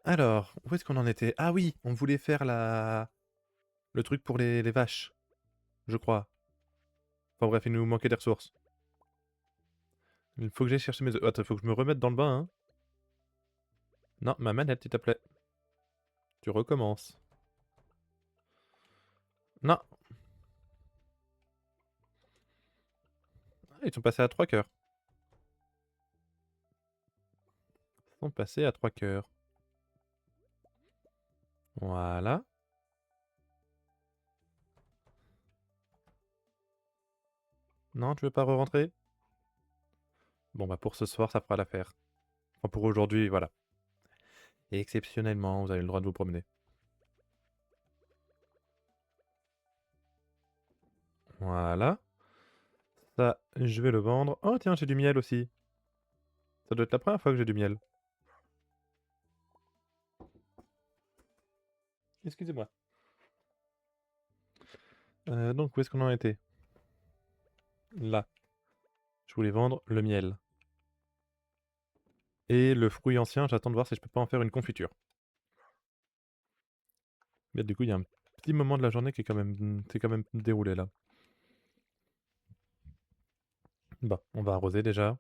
Alors, où est-ce qu'on en était? Ah oui, on voulait faire le truc pour les vaches, je crois. Enfin bref, il nous manquait des ressources. Il faut que j'aille chercher mes œufs. Attends, il faut que je me remette dans le bain, hein. Non, ma manette, s'il te plaît. Tu recommences. Non. Ah, ils sont passés à 3 cœurs. Ils sont passés à 3 cœurs. Voilà. Non, tu veux pas re-rentrer? Bon, bah pour ce soir, ça fera l'affaire. Enfin, pour aujourd'hui, voilà. Et exceptionnellement, vous avez le droit de vous promener. Voilà. Ça, je vais le vendre. Oh, tiens, j'ai du miel aussi. Ça doit être la première fois que j'ai du miel. Excusez-moi. Donc, où est-ce qu'on en était? Là. Je voulais vendre le miel. Et le fruit ancien, j'attends de voir si je peux pas en faire une confiture. Mais du coup, il y a un petit moment de la journée qui est quand même déroulé là. Bah, on va arroser déjà.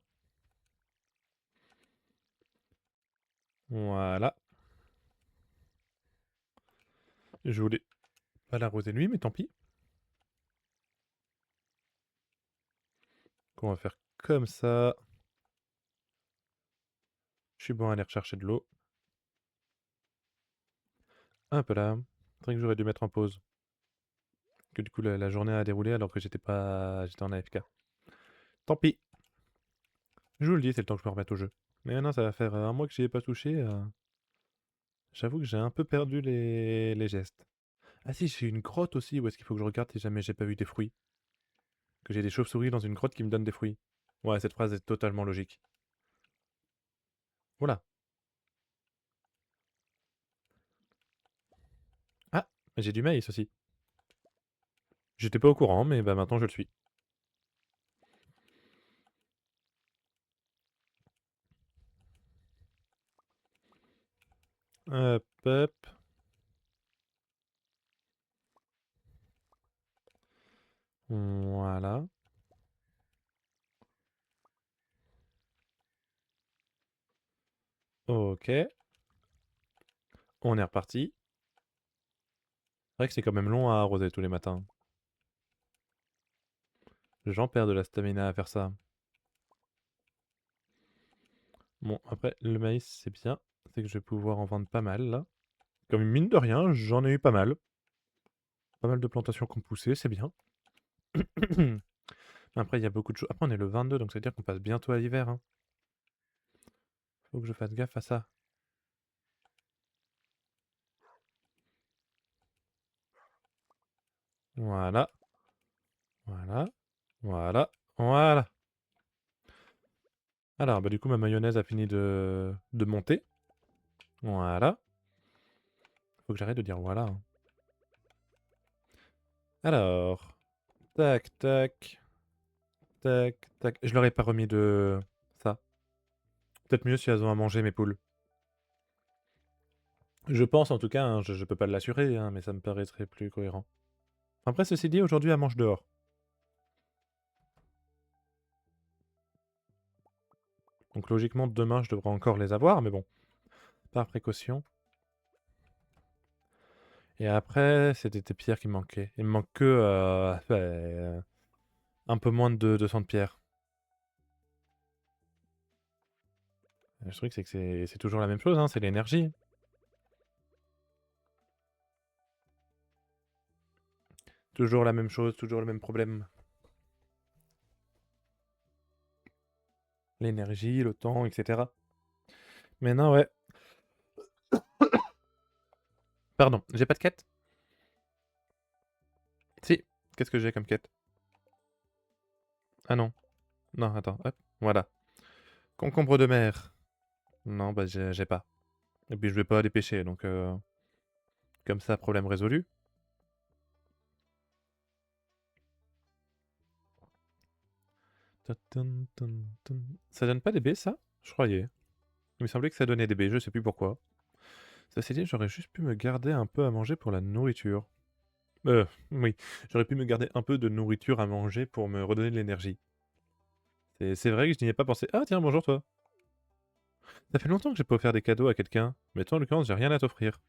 Voilà. Je voulais pas l'arroser lui, mais tant pis. On va faire comme ça. Je suis bon à aller rechercher de l'eau. Hop là. C'est vrai que j'aurais dû mettre en pause. Que du coup, la journée a déroulé alors que j'étais en AFK. Tant pis. Je vous le dis, c'est le temps que je me remette au jeu. Mais non, ça va faire un mois que j'y ai pas touché. J'avoue que j'ai un peu perdu les gestes. Ah si, j'ai une grotte aussi. Où est-ce qu'il faut que je regarde si jamais j'ai pas vu des fruits? Que j'ai des chauves-souris dans une grotte qui me donnent des fruits. Ouais, cette phrase est totalement logique. Voilà. Ah, j'ai du maïs aussi. J'étais pas au courant, mais bah maintenant je le suis. Hop, hop. Voilà. Ok. On est reparti. C'est vrai que c'est quand même long à arroser tous les matins. J'en perds de la stamina à faire ça. Bon, après, le maïs, c'est bien. C'est que je vais pouvoir en vendre pas mal, là. Comme mine de rien, j'en ai eu pas mal. Pas mal de plantations qui ont poussé, c'est bien. Après, il y a beaucoup de choses. Après, on est le 22, donc ça veut dire qu'on passe bientôt à l'hiver, hein. Faut que je fasse gaffe à ça. Voilà. Voilà. Voilà. Voilà. Alors, bah du coup, ma mayonnaise a fini de monter. Voilà. Faut que j'arrête de dire voilà, hein. Alors. Tac, tac. Tac, tac. Je leur ai pas remis de ça. Peut-être mieux si elles ont à manger, mes poules. Je pense en tout cas, hein, je peux pas l'assurer, hein, mais ça me paraîtrait plus cohérent. Après, ceci dit, aujourd'hui, elles mangent dehors. Donc logiquement, demain, je devrais encore les avoir, mais bon, par précaution. Et après, c'était des pierres qui me manquaient. Il me manque que un peu moins de 200 de pierres. Le truc, c'est que c'est toujours la même chose, hein, c'est l'énergie. Toujours la même chose, toujours le même problème. L'énergie, le temps, etc. Mais non, ouais. Pardon, j'ai pas de quête? Si. Qu'est-ce que j'ai comme quête? Ah non. Non, attends, hop, voilà. Concombre de mer. Non, bah j'ai pas. Et puis je vais pas les pêcher, donc comme ça, problème résolu. Ça donne pas des baies, ça? Je croyais. Il me semblait que ça donnait des baies, je sais plus pourquoi. Ceci dit, j'aurais juste pu me garder un peu à manger pour la nourriture. Oui, j'aurais pu me garder un peu de nourriture à manger pour me redonner de l'énergie. C'est vrai que je n'y ai pas pensé. Ah tiens, bonjour toi. Ça fait longtemps que j'ai pas offert des cadeaux à quelqu'un, mais toi en l'occurrence j'ai rien à t'offrir.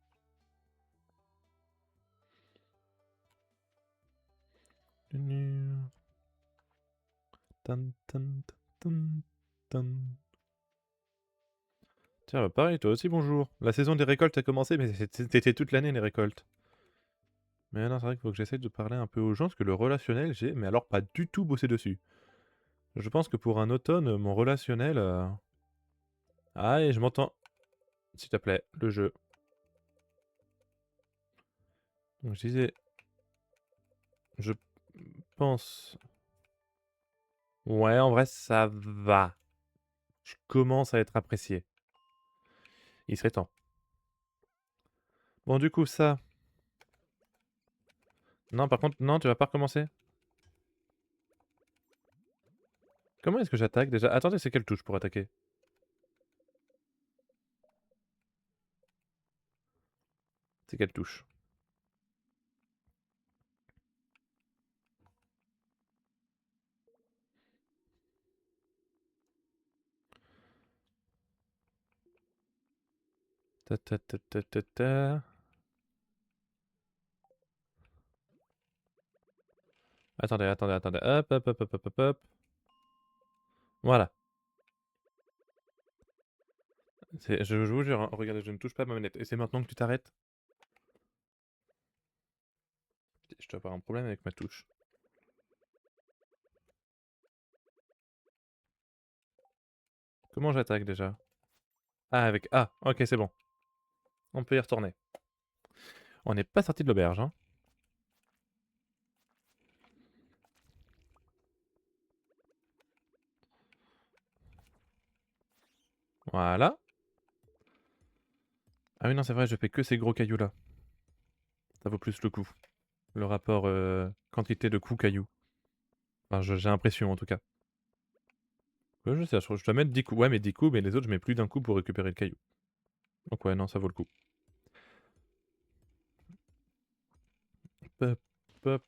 Tan, tan, tan, tan. Tiens, bah pareil, toi aussi bonjour. La saison des récoltes a commencé, mais c'était toute l'année les récoltes. Mais non, c'est vrai qu'il faut que j'essaie de parler un peu aux gens, parce que le relationnel, j'ai, mais alors pas du tout bossé dessus. Je pense que pour un automne, mon relationnel... Ah, et je m'entends. S'il te plaît, le jeu. Donc je disais, je pense... Ouais, en vrai, ça va. Je commence à être apprécié. Il serait temps. Bon, du coup, ça... Non, par contre, non, tu vas pas recommencer. Comment est-ce que j'attaque déjà? Attendez, c'est quelle touche pour attaquer? C'est quelle touche? Ta ta ta ta ta ta. Attendez, attendez, attendez. Hop, hop, hop, hop, hop, hop, hop. Voilà. Je vous jure, hein, regardez, je ne touche pas ma manette. Et c'est maintenant que tu t'arrêtes? Je dois avoir un problème avec ma touche. Comment j'attaque déjà? Ah, avec A. Ok, c'est bon. On peut y retourner. On n'est pas sorti de l'auberge, hein. Voilà. Ah oui, non, c'est vrai, je fais que ces gros cailloux là. Ça vaut plus le coup. Le rapport quantité de coups cailloux. Enfin, j'ai l'impression en tout cas. Ouais, je sais, je dois mettre 10 coups. Ouais, mais 10 coups, mais les autres, je mets plus d'un coup pour récupérer le caillou. Donc ouais, non, ça vaut le coup. Pop, pop.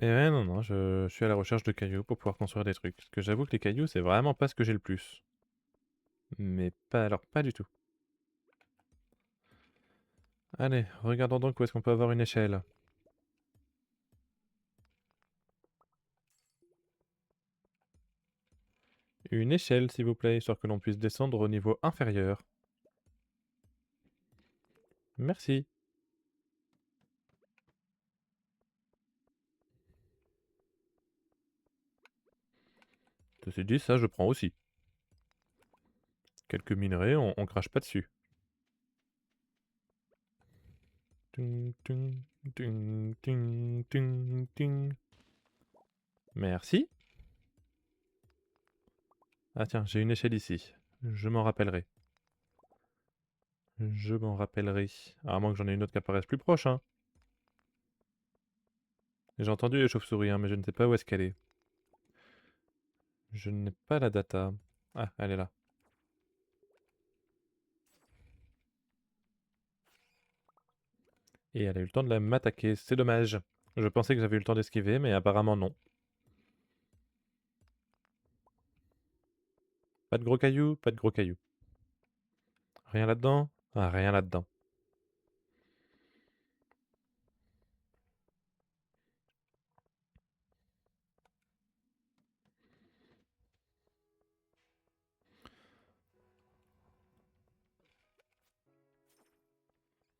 Mais ouais, non, non, je suis à la recherche de cailloux pour pouvoir construire des trucs. Parce que j'avoue que les cailloux, c'est vraiment pas ce que j'ai le plus. Mais pas, alors pas du tout. Allez, regardons donc où est-ce qu'on peut avoir une échelle. Une échelle, s'il vous plaît, histoire que l'on puisse descendre au niveau inférieur. Merci. Ceci dit, ça, je prends aussi. Quelques minerais, on crache pas dessus. Ting, ting, ting, ting, ting, ting. Merci. Ah tiens, j'ai une échelle ici. Je m'en rappellerai. Je m'en rappellerai. À moins que j'en ai une autre qui apparaisse plus proche, hein. J'ai entendu les chauves-souris, hein, mais je ne sais pas où est-ce qu'elle est. Je n'ai pas la data. Ah, elle est là. Et elle a eu le temps de m'attaquer. C'est dommage. Je pensais que j'avais eu le temps d'esquiver, mais apparemment non. Pas de gros cailloux, pas de gros cailloux. Rien là-dedans? Ah, rien là-dedans.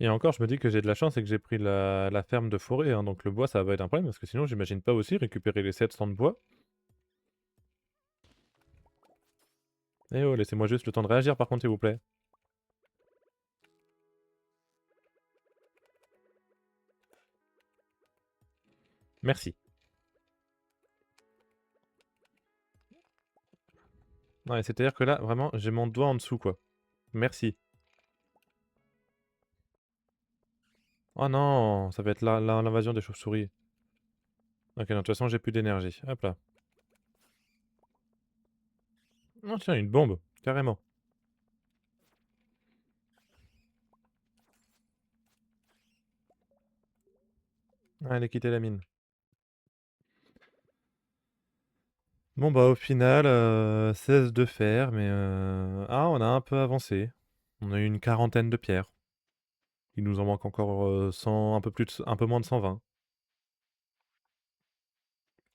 Et encore, je me dis que j'ai de la chance et que j'ai pris la ferme de forêt, hein, donc le bois, ça va être un problème, parce que sinon, j'imagine pas aussi récupérer les 700 de bois. Eh oh, laissez-moi juste le temps de réagir, par contre, s'il vous plaît. Merci. Ouais, c'est-à-dire que là, vraiment, j'ai mon doigt en dessous, quoi. Merci. Oh non, ça va être l'invasion des chauves-souris. Ok, non, de toute façon, j'ai plus d'énergie. Hop là. Oh tiens, une bombe, carrément. Allez, quitter la mine. Bon bah au final, 16 de fer, mais ah on a un peu avancé. On a eu une quarantaine de pierres. Il nous en manque encore, 100, un peu moins de 120.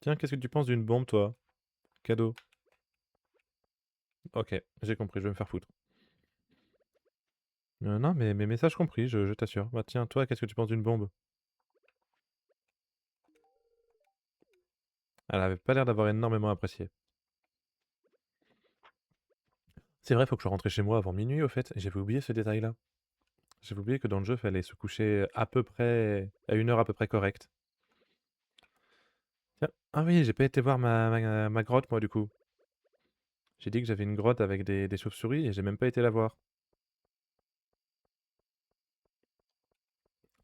Tiens, qu'est-ce que tu penses d'une bombe toi? Cadeau. OK, j'ai compris, je vais me faire foutre. Non, mais mes messages compris, je t'assure. Bah tiens, toi, qu'est-ce que tu penses d'une bombe? Elle avait pas l'air d'avoir énormément apprécié. C'est vrai, faut que je rentre chez moi avant minuit au fait, j'avais oublié ce détail-là. J'avais oublié que dans le jeu, fallait se coucher à peu près à une heure à peu près correcte. Tiens, ah oui, j'ai pas été voir ma grotte moi du coup. J'ai dit que j'avais une grotte avec des chauves-souris et j'ai même pas été la voir.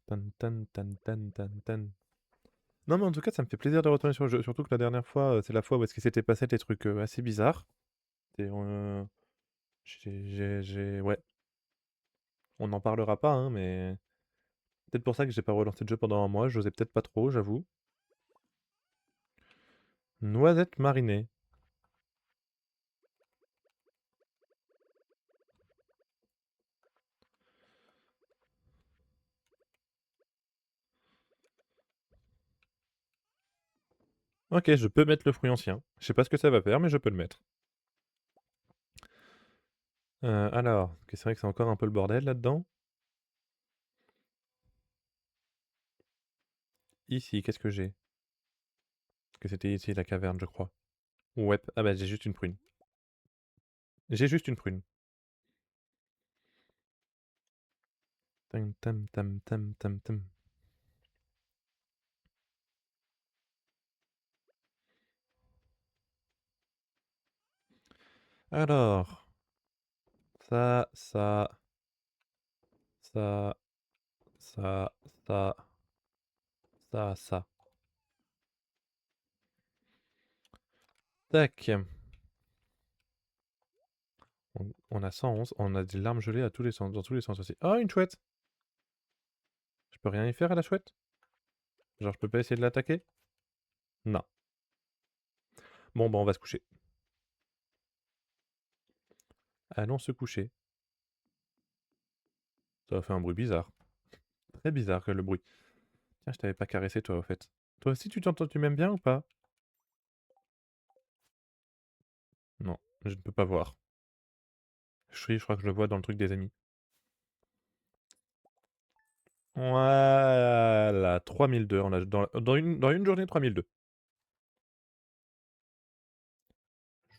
Tan tan tan tan tan tan. Non mais en tout cas, ça me fait plaisir de retourner sur le jeu, surtout que la dernière fois, c'est la fois où est-ce qu'il s'était passé des trucs, assez bizarres et ouais, on n'en parlera pas, hein, mais peut-être pour ça que j'ai pas relancé le jeu pendant un mois, j'osais peut-être pas trop, j'avoue. Noisette marinée. OK, je peux mettre le fruit ancien. Je sais pas ce que ça va faire, mais je peux le mettre. Alors, OK, c'est vrai que c'est encore un peu le bordel là-dedans. Ici, qu'est-ce que j'ai? Que c'était ici la caverne, je crois. Ouais, ah bah j'ai juste une prune. J'ai juste une prune. Tam tam tam tam tam tam. Alors, ça, ça, ça, ça, ça, ça. Tac. On a 111. On a des larmes gelées à tous les sens, dans tous les sens aussi. Oh, une chouette! Je peux rien y faire à la chouette? Genre, je peux pas essayer de l'attaquer? Non. Bon, bah, on va se coucher. Allons se coucher. Ça a fait un bruit bizarre. Très bizarre que le bruit. Tiens, je t'avais pas caressé toi, au fait. Toi aussi, tu m'aimes bien ou pas? Non, je ne peux pas voir. Je crois que je le vois dans le truc des amis. Voilà, 3002. On a dans une journée 3002.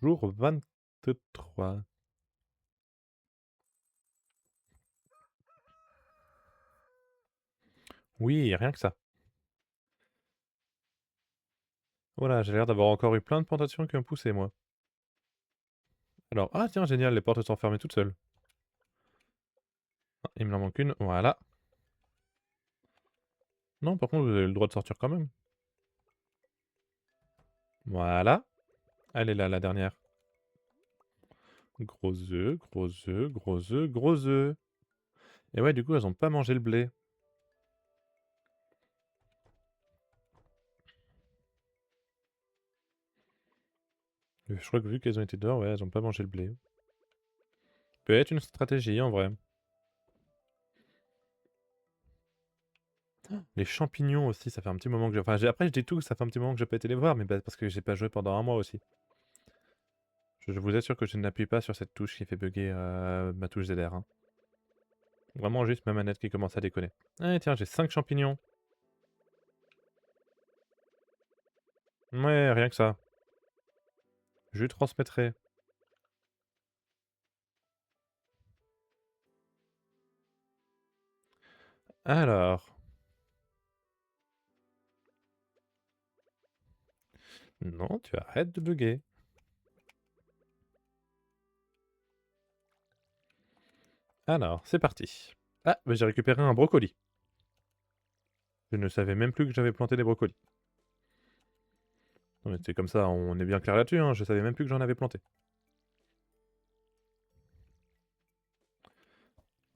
Jour 23. Oui, rien que ça. Voilà, j'ai l'air d'avoir encore eu plein de plantations qui ont poussé, moi. Alors, ah tiens, génial, les portes sont fermées toutes seules. Ah, il me en manque une, voilà. Non, par contre, vous avez le droit de sortir quand même. Voilà. Elle est là, la dernière. Gros œufs, gros œufs, gros œufs, gros œufs. Et ouais, du coup, elles ont pas mangé le blé. Je crois que vu qu'elles ont été dehors, ouais, elles ont pas mangé le blé. Peut être une stratégie, en vrai. Les champignons aussi, ça fait un petit moment que Enfin, après, je dis tout, ça fait un petit moment que j'ai pas été les voir, mais bah, parce que j'ai pas joué pendant un mois aussi. Je vous assure que je n'appuie pas sur cette touche qui fait bugger ma touche ZR. Hein. Vraiment juste ma manette qui commence à déconner. Ah tiens, j'ai 5 champignons. Ouais, rien que ça. Je lui transmettrai. Alors. Non, tu arrêtes de bugger. Alors, c'est parti. Ah, bah, j'ai récupéré un brocoli. Je ne savais même plus que j'avais planté des brocolis. Non mais c'est comme ça, on est bien clair là-dessus, hein, je savais même plus que j'en avais planté.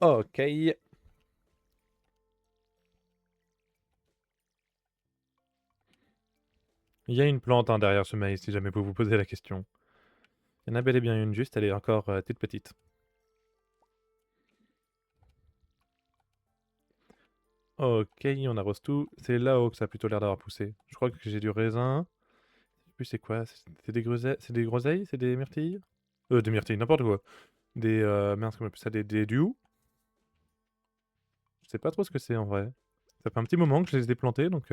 Ok. Il y a une plante hein, derrière ce maïs, si jamais vous vous posez la question. Il y en a bel et bien une juste, elle est encore toute petite. Ok, on arrose tout. C'est là-haut que ça a plutôt l'air d'avoir poussé. Je crois que j'ai du raisin. Je sais plus c'est quoi. C'est des groseilles? C'est des groseilles? C'est des myrtilles? Des myrtilles, n'importe quoi. Des... mince, comment on appelle ça? Des du Je sais pas trop ce que c'est en vrai. Ça fait un petit moment que je les ai plantés, donc...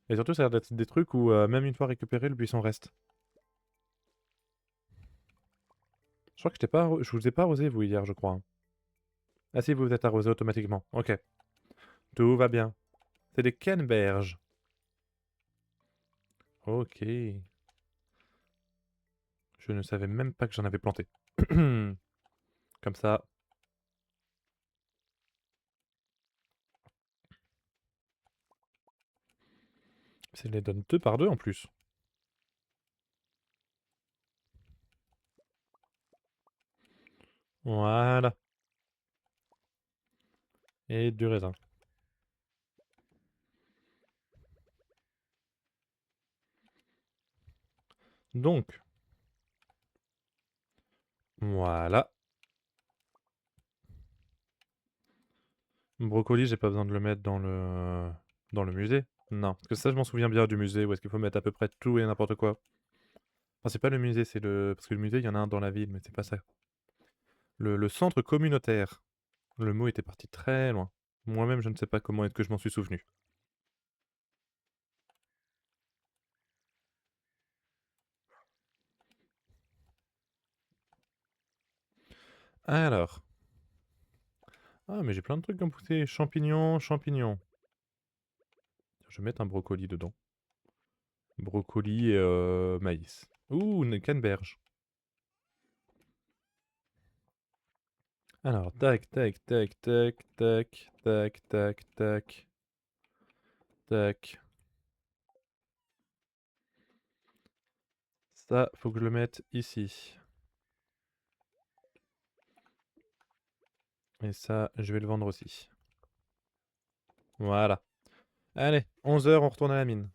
Et surtout, ça a l'air d'être des trucs où même une fois récupéré, le buisson reste. Je crois que je vous ai pas arrosé, vous, hier, je crois. Ah si, vous vous êtes arrosé automatiquement. Ok. Tout va bien. C'est des canneberges. Ok. Je ne savais même pas que j'en avais planté. Comme ça. Ça les donne deux par deux en plus. Voilà. Et du raisin. Donc, voilà. Brocoli, j'ai pas besoin de le mettre dans le musée. Non, parce que ça, je m'en souviens bien du musée, où est-ce qu'il faut mettre à peu près tout et n'importe quoi. Enfin, c'est pas le musée, c'est le... Parce que le musée, il y en a un dans la ville, mais c'est pas ça. Le centre communautaire. Le mot était parti très loin. Moi-même, je ne sais pas comment est-ce que je m'en suis souvenu. Alors. Ah, mais j'ai plein de trucs à me pousser. Champignons, champignons. Je vais mettre un brocoli dedans. Brocoli et maïs. Ouh, une canneberge. Alors, tac, tac, tac, tac, tac, tac, tac, tac, tac. Ça, faut que je le mette ici. Et ça, je vais le vendre aussi. Voilà. Allez, 11 heures, on retourne à la mine.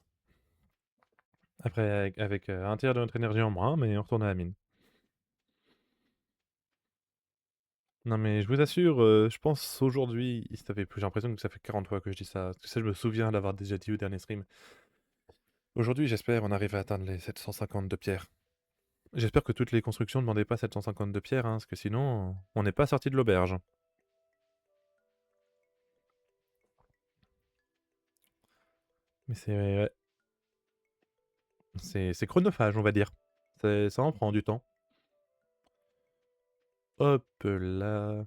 Après, avec un tiers de notre énergie en moins, mais on retourne à la mine. Non mais je vous assure, je pense aujourd'hui, j'ai l'impression que ça fait 40 fois que je dis ça. Parce que ça, je me souviens l'avoir déjà dit au dernier stream. Aujourd'hui, j'espère, on arrive à atteindre les 750 de pierre. J'espère que toutes les constructions ne demandaient pas 750 de pierre, hein, parce que sinon, on n'est pas sorti de l'auberge. Mais ouais, c'est chronophage, on va dire. Ça en prend du temps. Hop là.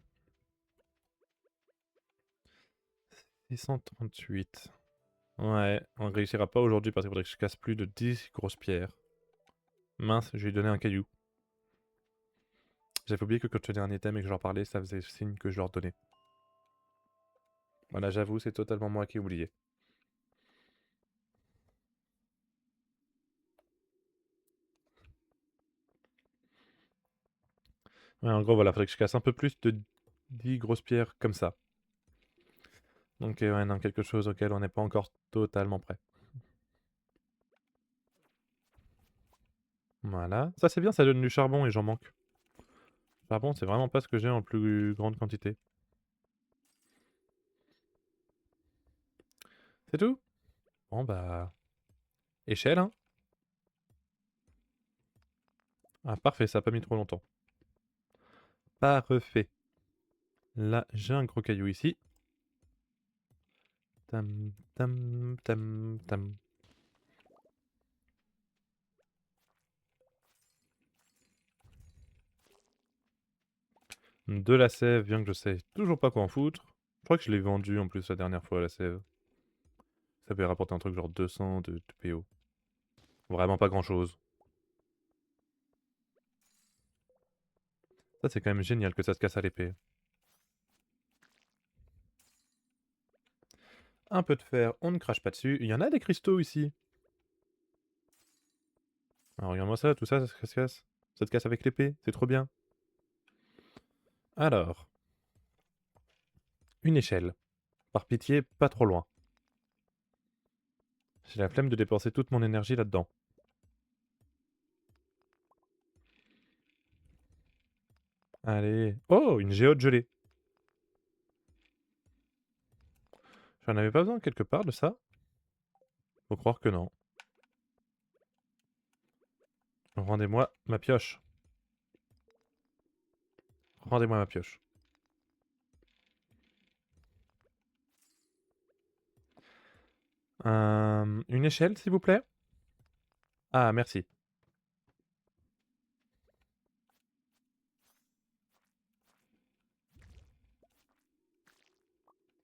638. Ouais, on ne réussira pas aujourd'hui parce qu'il faudrait que je casse plus de 10 grosses pierres. Mince, je lui ai donné un caillou. J'avais oublié que quand je tenais un item et que je leur parlais, ça faisait signe que je leur donnais. Voilà, j'avoue, c'est totalement moi qui ai oublié. Ouais, en gros, voilà, faudrait que je casse un peu plus de 10 grosses pierres comme ça. Donc, ouais, non, quelque chose auquel on n'est pas encore totalement prêt. Voilà. Ça, c'est bien, ça donne du charbon et j'en manque. Charbon, c'est vraiment pas ce que j'ai en plus grande quantité. C'est tout? Bon, bah... Échelle, hein? Ah, parfait, ça a pas mis trop longtemps. Parfait. Là, j'ai un gros caillou ici. Tam, tam, tam, tam. De la sève, bien que je sais toujours pas quoi en foutre. Je crois que je l'ai vendu en plus la dernière fois, la sève. Ça avait rapporté un truc genre 200 de PO. Vraiment pas grand chose. Ça, c'est quand même génial que ça se casse à l'épée. Un peu de fer, on ne crache pas dessus. Il y en a des cristaux ici. Alors, regarde-moi ça, tout ça, ça se casse. Ça te casse avec l'épée, c'est trop bien. Alors, une échelle. Par pitié, pas trop loin. J'ai la flemme de dépenser toute mon énergie là-dedans. Allez. Oh, une géode gelée. J'en avais pas besoin quelque part de ça? Faut croire que non. Rendez-moi ma pioche. Rendez-moi ma pioche. Une échelle, s'il vous plaît? Ah, merci.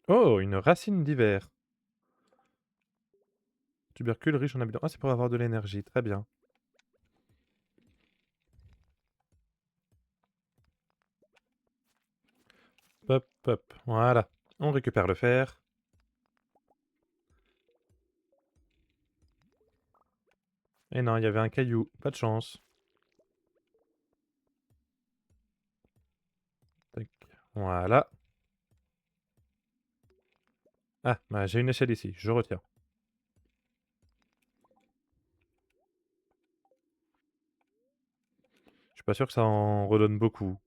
Oh, une racine d'hiver. Tubercule riche en amidon. Ah, c'est pour avoir de l'énergie. Très bien. Hop, hop. Voilà. On récupère le fer. Et non, il y avait un caillou. Pas de chance. Tac. Voilà. Ah, bah, j'ai une échelle ici. Je retiens. Je suis pas sûr que ça en redonne beaucoup.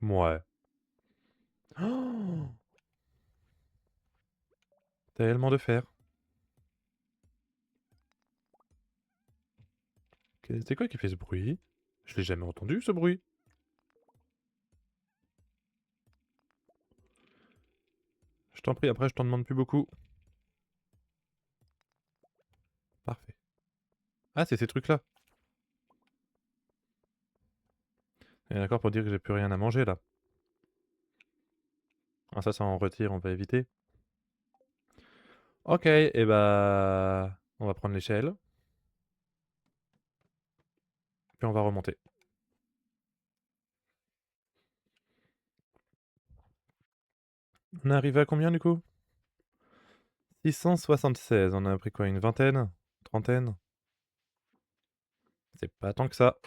Ouais. Oh, tellement de fer. C'est quoi qui fait ce bruit? Je l'ai jamais entendu, ce bruit. Je t'en prie, après je t'en demande plus beaucoup. Parfait. Ah, c'est ces trucs-là. On est d'accord pour dire que j'ai plus rien à manger, là. Ah, ça en retire, on va éviter. Ok, et bah... On va prendre l'échelle. Puis on va remonter. On est arrivé à combien, du coup? 676. On a pris quoi, une vingtaine? Trentaine? C'est pas tant que ça.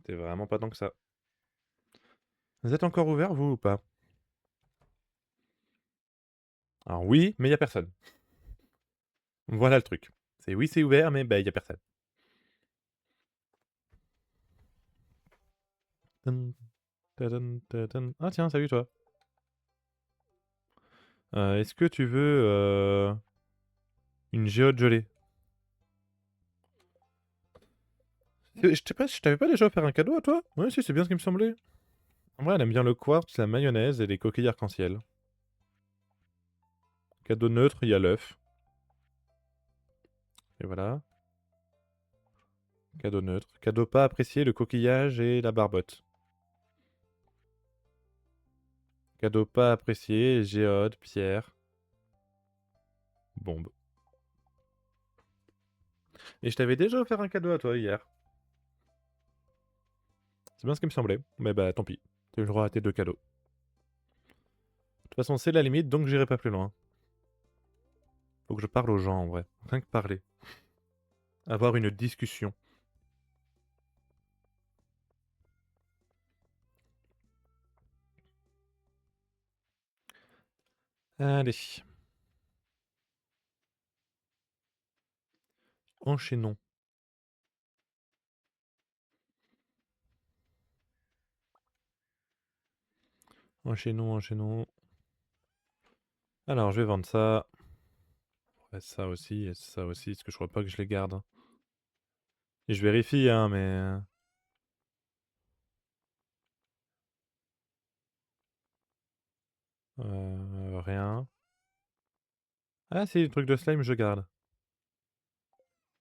C'est vraiment pas tant que ça. Vous êtes encore ouvert, vous, ou pas? Alors oui, mais il y a personne. Voilà le truc. C'est oui, c'est ouvert, mais bah, il y a personne. Tum, tadam, tadam. Ah tiens, salut toi. Est-ce que tu veux une géode gelée? Je t'avais pas déjà offert un cadeau à toi? Ouais, si, c'est bien ce qui me semblait. En vrai, elle aime bien le quartz, la mayonnaise et les coquilles arc-en-ciel. Cadeau neutre, il y a l'œuf. Et voilà. Cadeau neutre. Cadeau pas apprécié, le coquillage et la barbotte. Cadeau pas apprécié, géode, pierre, bombe. Et je t'avais déjà offert un cadeau à toi hier. C'est bien ce qui me semblait. Mais bah tant pis. Tu as eu le droit à tes deux cadeaux. De toute façon, c'est la limite, donc j'irai pas plus loin. Faut que je parle aux gens en vrai. Rien que parler. Avoir une discussion. Allez. Enchaînons. Enchaînons, enchaînons. Alors, je vais vendre ça. Ouais, ça aussi, et ça aussi, parce que je crois pas que je les garde, hein. Et je vérifie, hein, mais... rien. Ah si, le truc de slime, je garde.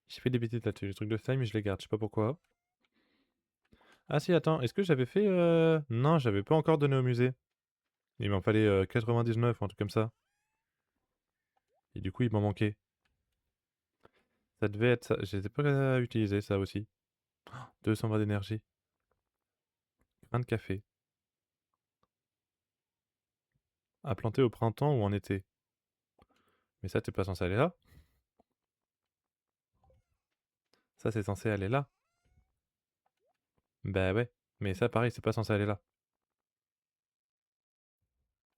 J'ai fait des bêtises là-dessus. Les trucs de slime, je les garde, je sais pas pourquoi. Ah si, attends, est-ce que j'avais fait... Non, j'avais pas encore donné au musée. Il m'en fallait 99 ou un truc comme ça. Et du coup, il m'en manquait. Ça devait être ça. Je les ai pas utilisés, ça aussi. 220 d'énergie. Grain de café. À planter au printemps ou en été. Mais ça, t'es pas censé aller là. Ça, c'est censé aller là. Bah ouais. Mais ça, pareil, c'est pas censé aller là.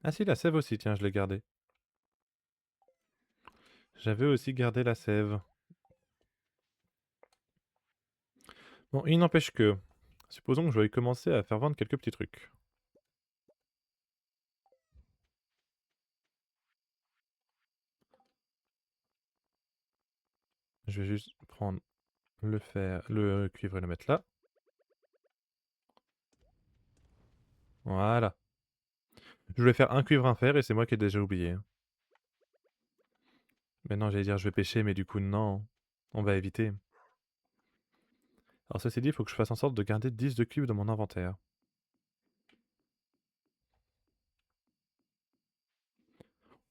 Ah si, la sève aussi, tiens, je l'ai gardée. J'avais aussi gardé la sève. Bon, il n'empêche que... Supposons que je vais commencer à faire vendre quelques petits trucs. Je vais juste prendre le fer, le cuivre et le mettre là. Voilà. Je voulais faire un cuivre, un fer et c'est moi qui ai déjà oublié, hein. Maintenant j'allais dire je vais pêcher, mais du coup non. On va éviter. Alors ceci dit, il faut que je fasse en sorte de garder 10 de cuivre dans mon inventaire.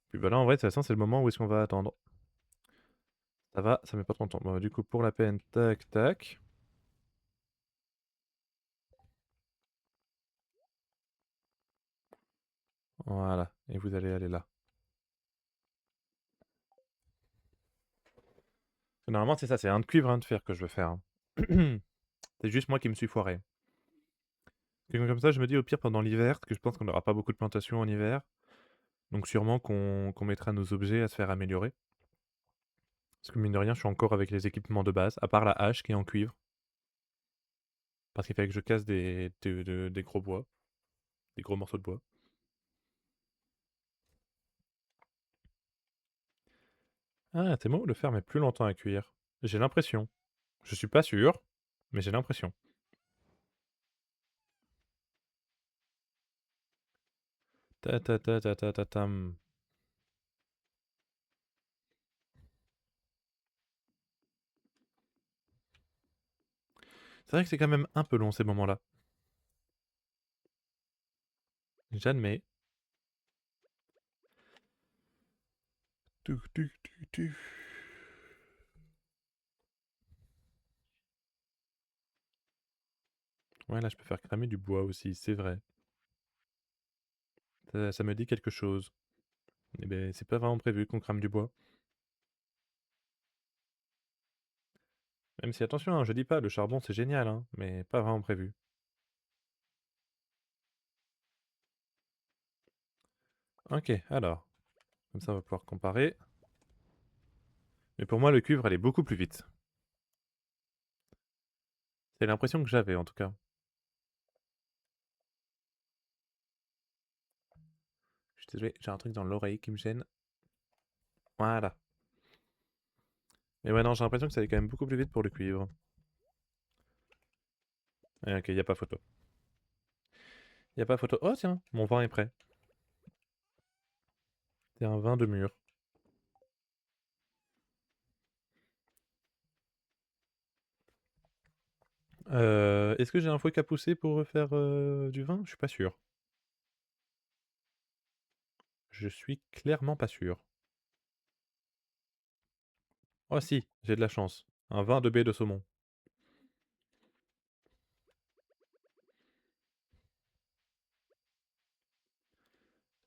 Puis bah là en vrai de toute façon c'est le moment où est-ce qu'on va attendre. Ça va, ça met pas trop de temps. Bon, du coup pour la peine, tac tac. Voilà, et vous allez aller là. Normalement c'est ça, c'est un de cuivre, un de fer que je veux faire, hein. C'est juste moi qui me suis foiré. Comme ça je me dis au pire pendant l'hiver, parce que je pense qu'on n'aura pas beaucoup de plantations en hiver. Donc sûrement qu'on mettra nos objets à se faire améliorer. Parce que mine de rien, je suis encore avec les équipements de base, à part la hache qui est en cuivre. Parce qu'il fallait que je casse des gros bois, des gros morceaux de bois. Ah, tes mots, le fer met plus longtemps à cuire. J'ai l'impression. Je suis pas sûr, mais j'ai l'impression. Ta ta ta ta ta ta tam. C'est vrai que c'est quand même un peu long ces moments-là. J'admets. Tuc, tuc, tuc, tuc. Ouais, là je peux faire cramer du bois aussi, c'est vrai. Ça me dit quelque chose. Eh ben, c'est pas vraiment prévu qu'on crame du bois. Même si attention, hein, je dis pas, le charbon c'est génial, hein, mais pas vraiment prévu. Ok, alors. Comme ça on va pouvoir comparer. Mais pour moi le cuivre allait beaucoup plus vite. C'est l'impression que j'avais en tout cas. Je suis désolé, j'ai un truc dans l'oreille qui me gêne. Voilà. Mais ouais, non, j'ai l'impression que ça allait quand même beaucoup plus vite pour le cuivre. Ok, y a pas photo. Y a pas photo. Oh tiens, mon vin est prêt. C'est un vin de mûr. Est-ce que j'ai un fouet à pousser pour refaire du vin? Je suis pas sûr. Je suis clairement pas sûr. Oh si, j'ai de la chance. Un vin de baie de saumon.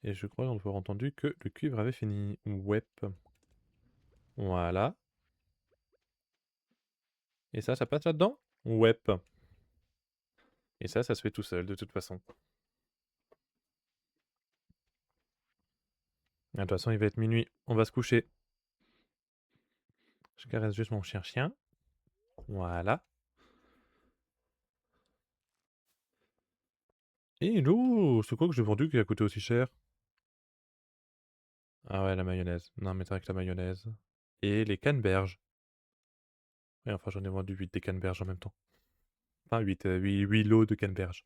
Et je crois avoir entendu que le cuivre avait fini. Ouais. Voilà. Et ça passe là-dedans? Ouais. Et ça se fait tout seul de toute façon. De toute façon, il va être minuit. On va se coucher. Je caresse juste mon chien-chien. Voilà. Et l'eau, c'est quoi que j'ai vendu qui a coûté aussi cher? Ah ouais, la mayonnaise. Non, mais c'est vrai que la mayonnaise. Et les canneberges. Ouais, enfin, j'en ai vendu 8 des canneberges en même temps. Enfin, 8 lots de canneberges.